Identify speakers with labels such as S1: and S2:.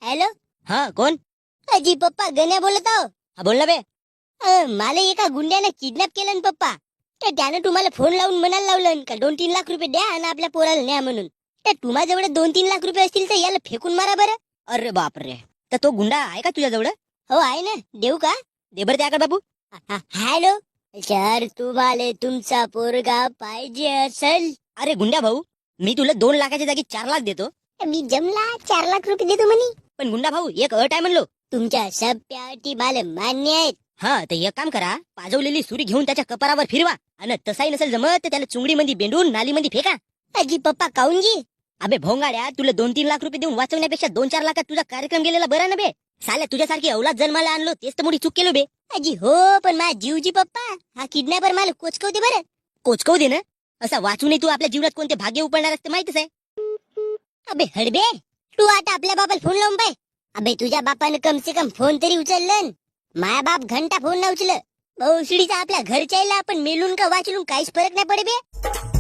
S1: Hello.
S2: हा कोण?
S1: अजी पप्पा गण्या बोलत आहो.
S2: हा बोल ना बे.
S1: मला एका गुंड्याने किडनॅप केलं ना पप्पा. तर त्यानं तुम्हाला फोन लावून म्हणायला लावलं का 2-3 लाख रुपये द्या आणि आपल्या पोराला न्या म्हणून. तर तुम्हाजवळ 2-3 लाख रुपये असतील तर याला फेकून मारा बरं.
S2: अरे बापरे, तर तो गुंडा आहे का तुझ्याजवळ?
S1: हो आहे ना, देऊ का?
S2: दे बरं त्याकडे बाबू.
S1: हॅलो. सर तुम्हाला तुमचा पोरगा पाहिजे असेल.
S2: अरे गुंड्या भाऊ, मी तुला 2 लाखाच्या जागी 4 लाख देतो.
S1: मी जमला 4 लाख रुपये देतो म्हणे.
S2: पण गुंडा भाऊ, एक अट आहे म्हणलो.
S1: तुमच्या सगळ्या अटी मला मान्य आहेत.
S2: हा तर एक काम करा, पाजवलेली सुरी घेऊन त्याच्या कपारावर फिरवा आणि तसाही नसेल जमत तर त्याला चुंगडीमध्ये बेंडून नालीमध्ये फेका.
S1: अजी पप्पा काऊन जी?
S2: अबे भोंगाड्या, तुला 2-3 लाख रुपये देऊन वाचवण्यापेक्षा 2-4 लाखात तुझा कार्यक्रम गेलेला बरा ना बे. साल्या तुझ्यासारखी अवलाद जन्माला आणलो तेच तर मोठी चूक केलो बे.
S1: अजी हो, पण माझा जीवजी पप्पा, हा किडनॅपर मला कोचकवते बरं.
S2: कोचकव दे ना. असा वाचूनही तू आपल्या जीवनात कोणते भाग्य उपडणार असते माहितच आहे.
S1: अबे हडबे, तू आता आपल्या बापाला फोन लावून पाय. अबे तुझ्या बापानं कम से कम फोन तरी उचललं. माया बाप घंटा फोन न उचल. भोसडीचा आपल्या घरच्याला आपण मेलून का वाचलून काहीच फरक नाही पडे बे.